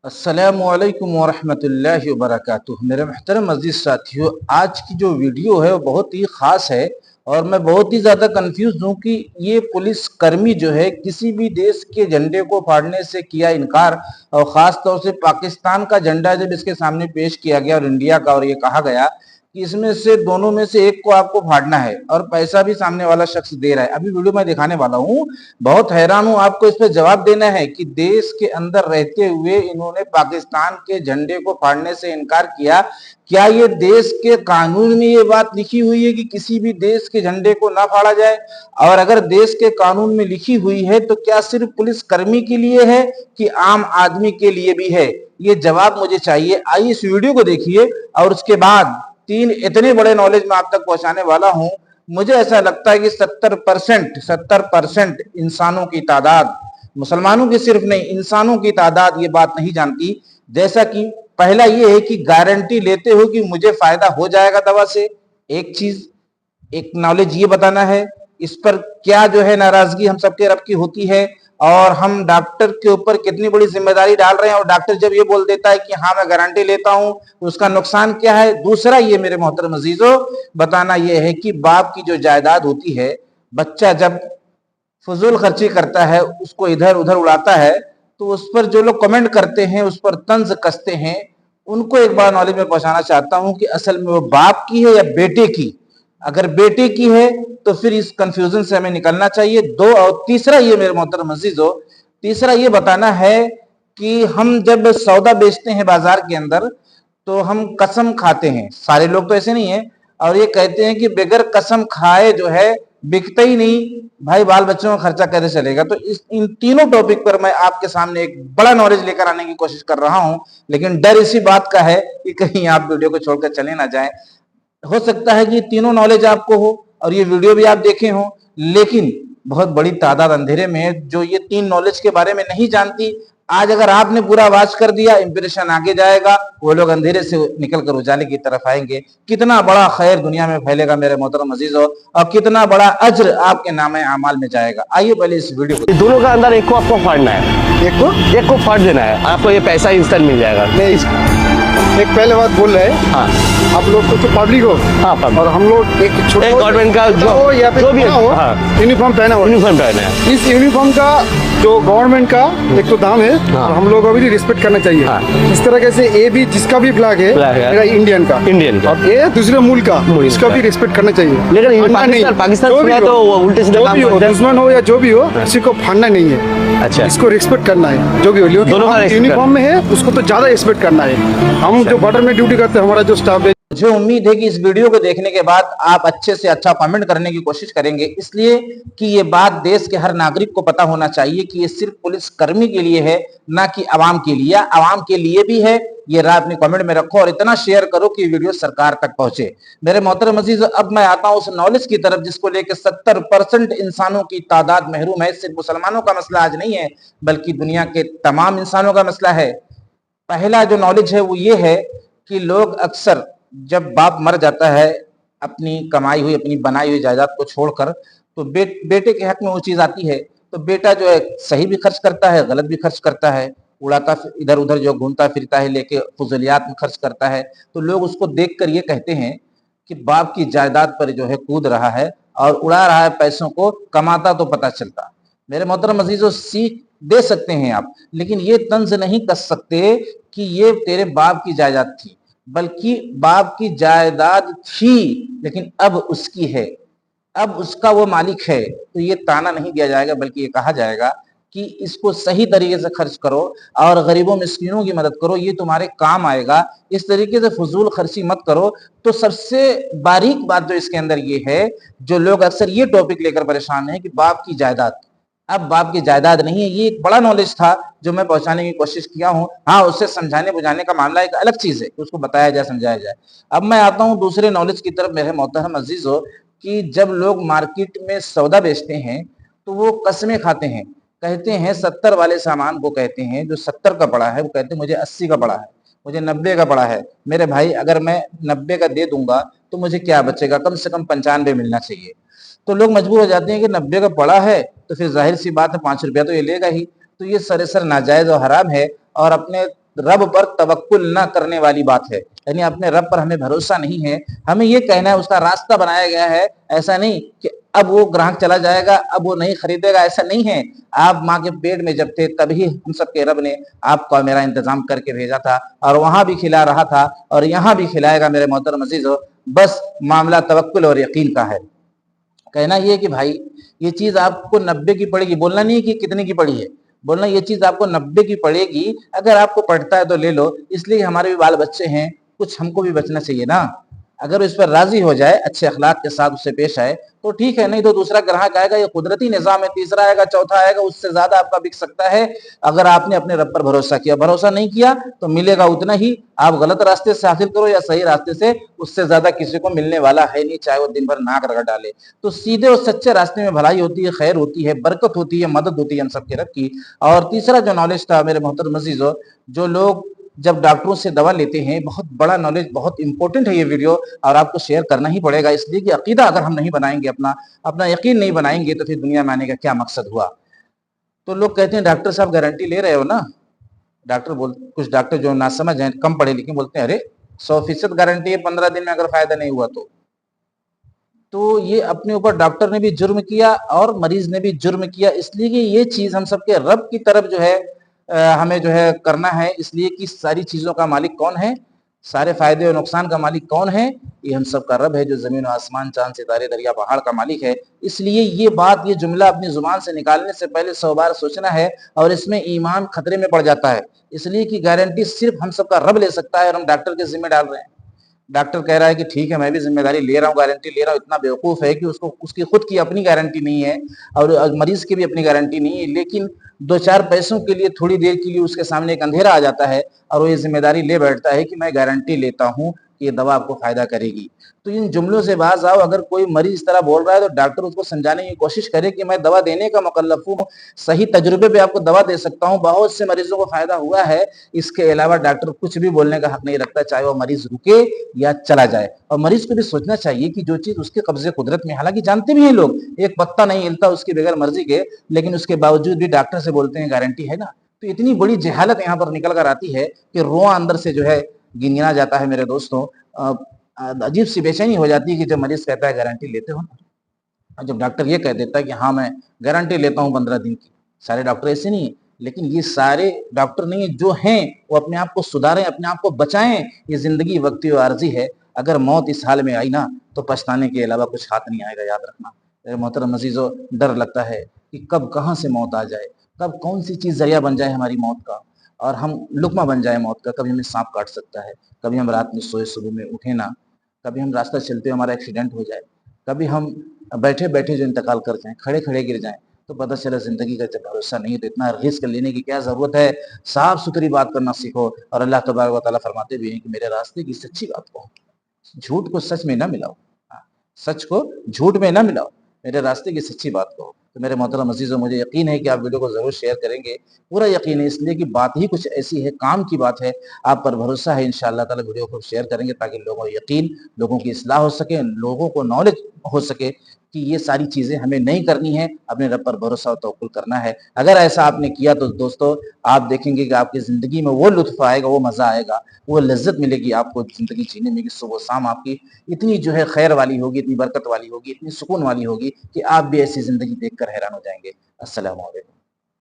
अस्सलामुअलैकुम वरहमतुल्लाहि वबरकातुह। मेरे महतरम अजीज साथियों, आज की जो वीडियो है वो बहुत ही ख़ास है और मैं बहुत ही ज़्यादा कंफ्यूज हूँ कि ये पुलिस कर्मी जो है किसी भी देश के झंडे को फाड़ने से किया इनकार। और ख़ास तौर से पाकिस्तान का झंडा जब इसके सामने पेश किया गया और इंडिया का, और ये कहा गया कि इसमें से दोनों में से एक को आपको फाड़ना है और पैसा भी सामने वाला शख्स दे रहा है। अभी वीडियो में दिखाने वाला हूँ। बहुत हैरान हूँ, आपको इस पर जवाब देना है कि देश के अंदर रहते हुए इन्होंने पाकिस्तान के झंडे को फाड़ने से इनकार किया। क्या ये देश के कानून में ये बात लिखी हुई है कि किसी भी देश के झंडे को ना फाड़ा जाए? और अगर देश के कानून में लिखी हुई है तो क्या सिर्फ पुलिस कर्मी के लिए है कि आम आदमी के लिए भी है? ये जवाब मुझे चाहिए। आइए इस वीडियो को देखिए और उसके बाद तीन इतने बड़े नॉलेज में आप तक पहुंचाने वाला हूं। मुझे ऐसा लगता है कि 70% इंसानों की तादाद, मुसलमानों की सिर्फ नहीं, इंसानों की तादाद ये बात नहीं जानती। जैसा कि पहला ये है कि गारंटी लेते हो कि मुझे फायदा हो जाएगा दवा से, एक चीज, एक नॉलेज ये बताना है। इस पर क्या जो है नाराजगी हम सबके रब की होती है और हम डॉक्टर के ऊपर कितनी बड़ी जिम्मेदारी डाल रहे हैं, और डॉक्टर जब ये बोल देता है कि हाँ मैं गारंटी लेता हूं तो उसका नुकसान क्या है। दूसरा ये मेरे मोहतरम अजीजों, बताना ये है कि बाप की जो जायदाद होती है, बच्चा जब फजूल खर्ची करता है, उसको इधर उधर उड़ाता है, तो उस पर जो लोग कमेंट करते हैं, उस पर तंज कसते हैं, उनको एक बार नॉलेज में पहुंचाना चाहता हूं कि असल में वो बाप की है या बेटे की। अगर बेटे की है तो फिर इस कंफ्यूजन से हमें निकलना चाहिए। दो, और तीसरा ये मेरे मोहतरम अजीजों, तीसरा ये बताना है कि हम जब सौदा बेचते हैं बाजार के अंदर तो हम कसम खाते हैं। सारे लोग तो ऐसे नहीं है, और ये कहते हैं कि बगैर कसम खाए जो है बिकता ही नहीं। भाई बाल बच्चों का खर्चा कैसे चलेगा? तो इन तीनों टॉपिक पर मैं आपके सामने एक बड़ा नॉलेज लेकर आने की कोशिश कर रहा हूं, लेकिन डर इसी बात का है कि कहीं आप वीडियो को छोड़कर चले ना जाएं। हो सकता है कि तीनों नॉलेज आपको हो और ये वीडियो भी आप देखे हो, लेकिन बहुत बड़ी तादाद अंधेरे में है जो ये तीन नॉलेज के बारे में नहीं जानती। आज अगर आपने पूरा आवाज कर दिया, इंप्रेशन आगे जाएगा, वो लोग अंधेरे से निकलकर उजाले की तरफ आएंगे। कितना बड़ा खैर दुनिया में फैलेगा मेरे मोहतरम अजीजों, और कितना बड़ा अज्र आपके नामे अमाल में जाएगा। आइए पहले इस वीडियो को। दोनों का अंदर एक को आपको फाड़ना है, एक को फाड़ देना है, आपको ये पैसा इंस्टेंट मिल जाएगा। एक पहले बात बोल रहे हैं, हाँ आप लोग तो पब्लिक हो, हाँ पब्लिक। और हम लोग एक छोटे गवर्नमेंट का हो या फिर जो भी हो, हाँ, यूनिफॉर्म पहना हो। यूनिफॉर्म पहना है। इस यूनिफॉर्म का जो गवर्नमेंट का एक तो दाम है, हाँ। और हम लोग को भी रिस्पेक्ट करना चाहिए। हाँ। इस तरह से ये भी जिसका भी फ्लैग है मेरा इंडियन का, का। और ये दूसरे मुल्क का, इसका भी रिस्पेक्ट करना चाहिए। लेकिन पाकिस्तान में तो उल्टे सीधे काम करते हैं। दुश्मन हो या जो भी हो, किसी को फाड़ना नहीं है। अच्छा, इसको रिस्पेक्ट करना है जो भी हो। यूनिफॉर्म में है उसको तो ज्यादा रिस्पेक्ट करना है। हम जो बॉर्डर में ड्यूटी करते हैं, हमारा जो स्टाफ है। मुझे उम्मीद है कि इस वीडियो को देखने के बाद आप अच्छे से अच्छा कमेंट करने की कोशिश करेंगे, इसलिए कि ये बात देश के हर नागरिक को पता होना चाहिए कि ये सिर्फ पुलिस कर्मी के लिए है, ना कि आवाम के लिए। आवाम के लिए भी है, ये राय अपने कमेंट में रखो और इतना शेयर करो कि वीडियो सरकार तक पहुंचे। मेरे मोहतरम अजीज, अब मैं आता हूं उस नॉलेज की तरफ जिसको लेकर 70% इंसानों की तादाद महरूम है। सिर्फ मुसलमानों का मसला आज नहीं है, बल्कि दुनिया के तमाम इंसानों का मसला है। पहला जो नॉलेज है वो ये है कि लोग अक्सर जब बाप मर जाता है अपनी कमाई हुई, अपनी बनाई हुई जायदाद को छोड़कर, तो बेटे के हक में वो चीज आती है, तो बेटा जो है सही भी खर्च करता है, गलत भी खर्च करता है, उड़ाता इधर उधर जो घूमता फिरता है, लेके फुजलियात में खर्च करता है। तो लोग उसको देखकर ये कहते हैं कि बाप की जायदाद पर जो है कूद रहा है और उड़ा रहा है पैसों को, कमाता तो पता चलता। मेरे मोहतरम अजीजों, सीख दे सकते हैं आप, लेकिन ये तंज नहीं कस सकते कि ये तेरे बाप की जायदाद थी, बल्कि बाप की जायदाद थी लेकिन अब उसकी है, अब उसका वो मालिक है। तो ये ताना नहीं दिया जाएगा, बल्कि ये कहा जाएगा कि इसको सही तरीके से खर्च करो और गरीबों मिस्कीनों की मदद करो, ये तुम्हारे काम आएगा। इस तरीके से फजूल खर्ची मत करो। तो सबसे बारीक बात जो इसके अंदर ये है, जो लोग अक्सर ये टॉपिक लेकर परेशान हैं कि बाप की जायदाद, अब बाप की जायदाद नहीं है। ये एक बड़ा नॉलेज था जो मैं पहुंचाने की कोशिश किया हूं। हाँ, उससे समझाने बुझाने का मामला एक अलग चीज है कि उसको बताया जाए, समझाया जाए। अब मैं आता हूं दूसरे नॉलेज की तरफ मेरे मोहतरम अजीजों, कि जब लोग मार्केट में सौदा बेचते हैं तो वो कस्में खाते हैं। कहते हैं 70 वाले सामान को, कहते हैं जो 70 का पड़ा है वो कहते हैं मुझे 80 का पड़ा है, मुझे 90 का पड़ा है। मेरे भाई, अगर मैं 90 का दे दूंगा तो मुझे क्या बचेगा? कम से कम 95 मिलना चाहिए। तो लोग मजबूर हो जाते हैं कि 90 का पड़ा है तो फिर जाहिर सी बात है 5 रुपया तो ये लेगा ही। तो ये सरासर नाजायज और हराम है, और अपने रब पर तवक्कुल न करने वाली बात है, यानी अपने रब पर हमें भरोसा नहीं है। हमें ये कहना है उसका रास्ता बनाया गया है, ऐसा नहीं कि अब वो ग्राहक चला जाएगा, अब वो नहीं खरीदेगा, ऐसा नहीं है। आप माँ के पेट में जब थे तभी हम सबके रब ने आपका मेरा इंतजाम करके भेजा था, और वहां भी खिला रहा था और यहाँ भी खिलाएगा मेरे मोहतरम अजीजों। बस मामला तवक्कुल और यकीन का है। कहना ये कि भाई ये चीज आपको 90 की पड़ेगी, बोलना नहीं कि कितने की पड़ी है, बोलना ये चीज आपको 90 की पड़ेगी, अगर आपको पड़ता है तो ले लो, इसलिए हमारे भी बाल बच्चे हैं, कुछ हमको भी बचना चाहिए ना। अगर इस पर राजी हो जाए, अच्छे अखलाक के साथ उससे पेश आए तो ठीक है, नहीं तो दूसरा ग्राहक आएगा, ये कुदरती निजाम है, तीसरा आएगा, चौथा आएगा, उससे ज्यादा आपका बिक सकता है। अगर आपने अपने रब पर भरोसा किया, भरोसा नहीं किया तो मिलेगा उतना ही। आप गलत रास्ते से हासिल करो या सही रास्ते से, उससे ज्यादा किसी को मिलने वाला है नहीं, चाहे वो दिन भर नाक रगड़ डाले। तो सीधे और सच्चे रास्ते में भलाई होती है, खैर होती है, बरकत होती है, मदद होती है हम सबके रब की। और तीसरा जो नॉलेज था मेरे मोहतरम अजीजों, जो लोग जब डॉक्टरों से दवा लेते हैं, बहुत बड़ा नॉलेज, बहुत इंपॉर्टेंट है ये वीडियो, और आपको शेयर करना ही पड़ेगा, इसलिए कि अकीदा अगर हम नहीं बनाएंगे, अपना यकीन नहीं बनाएंगे, तो फिर दुनिया में आने का क्या मकसद हुआ। तो लोग कहते हैं डॉक्टर साहब गारंटी ले रहे हो ना, कुछ डॉक्टर जो नासमझ हैं, कम पढ़े लिखे, बोलते हैं अरे 100% गारंटी है, 15 दिन में अगर फायदा नहीं हुआ तो ये अपने ऊपर डॉक्टर ने भी जुर्म किया और मरीज ने भी जुर्म किया। इसलिए कि ये चीज हम सबके रब की तरफ जो है हमें जो है करना है, इसलिए कि सारी चीजों का मालिक कौन है, सारे फायदे और नुकसान का मालिक कौन है, ये हम सब का रब है, जो जमीन और आसमान, चांद सितारे, दरिया पहाड़ का मालिक है। इसलिए ये बात, ये जुमला अपनी जुबान से निकालने से पहले 100 बार सोचना है, और इसमें ईमान खतरे में पड़ जाता है, इसलिए कि गारंटी सिर्फ हम सबका रब ले सकता है, और हम डॉक्टर के जिम्मे डाल रहे हैं। डॉक्टर कह रहा है कि ठीक है मैं भी जिम्मेदारी ले रहा हूँ, गारंटी ले रहा हूँ, इतना बेवकूफ है कि उसको उसकी खुद की अपनी गारंटी नहीं है और मरीज की भी अपनी गारंटी नहीं है, लेकिन 2-4 पैसों के लिए, थोड़ी देर के लिए उसके सामने एक अंधेरा आ जाता है और वो ये जिम्मेदारी ले बैठता है कि मैं गारंटी लेता हूँ कि ये दवा आपको फायदा करेगी। तो इन जुमलों से बाज आओ। अगर कोई मरीज इस तरह बोल रहा है तो डॉक्टर उसको समझाने की कोशिश करे कि मैं दवा देने का मुकल्लफ हूँ, सही तजुर्बे पे आपको दवा दे सकता हूँ, बहुत से मरीजों को फायदा हुआ है। इसके अलावा डॉक्टर कुछ भी बोलने का हक नहीं रखता, चाहे वो मरीज रुके या चला जाए। और मरीज को भी सोचना चाहिए कि जो चीज उसके कब्जे कुदरत में, हालांकि जानते भी हैं लोग, एक पत्ता नहीं हिलता उसकी बगैर मर्जी के, लेकिन उसके बावजूद भी डॉक्टर से बोलते हैं गारंटी है ना। तो इतनी बड़ी जहालत यहाँ पर निकल कर आती है कि रोआ अंदर से जो है गिनगिना जाता है मेरे दोस्तों। अजीब सी बेचैनी हो जाती है कि जब मरीज कहता है गारंटी लेते हो ना, जब डॉक्टर ये कह देता है कि हाँ मैं गारंटी लेता हूँ 15 दिन की। सारे डॉक्टर ऐसे नहीं है, लेकिन ये सारे डॉक्टर नहीं है, जो हैं वो अपने आप को सुधारें, अपने आप को बचाएं। ये जिंदगी वक्ती और आर्जी है, अगर मौत इस हाल में आई ना तो पछताने के अलावा कुछ हाथ नहीं आएगा, याद रखना मेरे मोहतरम अजीजों। डर लगता है कि कब कहाँ से मौत आ जाए, कब कौन सी चीज जरिया बन जाए हमारी मौत का, और हम लुकमा बन जाए मौत का। कभी हमें सांप काट सकता है, कभी हम रात में सोए सुबह में उठे ना, कभी हम रास्ता चलते हुए हमारा एक्सीडेंट हो जाए, कभी हम बैठे बैठे जो इंतकाल कर जाएं, खड़े खड़े गिर जाएं, तो पता चला जिंदगी का जब भरोसा नहीं है तो इतना रिस्क लेने की क्या जरूरत है। साफ सुथरी बात करना सीखो। और अल्लाह तबारक व तआला फरमाते भी हैं कि मेरे रास्ते की सच्ची बात कहो, झूठ को सच में ना मिलाओ, सच को झूठ में ना मिलाओ, मेरे रास्ते की सच्ची बात कहो। तो मेरे मोहतरम अजीजों, मुझे यकीन है कि आप वीडियो को जरूर शेयर करेंगे, पूरा यकीन है, इसलिए कि बात ही कुछ ऐसी है, काम की बात है, आप पर भरोसा है। इंशाअल्लाह ताला वीडियो को शेयर करेंगे ताकि लोगों को यकीन, लोगों की इस्लाह हो सके, लोगों को नॉलेज हो सके कि ये सारी चीजें हमें नहीं करनी है, अपने रब पर भरोसा और तवक्कुल करना है। अगर ऐसा आपने किया तो दोस्तों आप देखेंगे कि आपकी जिंदगी में वो लुत्फ आएगा, वो मजा आएगा, वो लज्जत मिलेगी आपको जिंदगी जीने में, कि सुबह शाम आपकी इतनी जो है खैर वाली होगी, इतनी बरकत वाली होगी, इतनी सुकून वाली होगी कि आप भी ऐसी जिंदगी देखकर हैरान हो जाएंगे। अस्सलाम वालेकुम।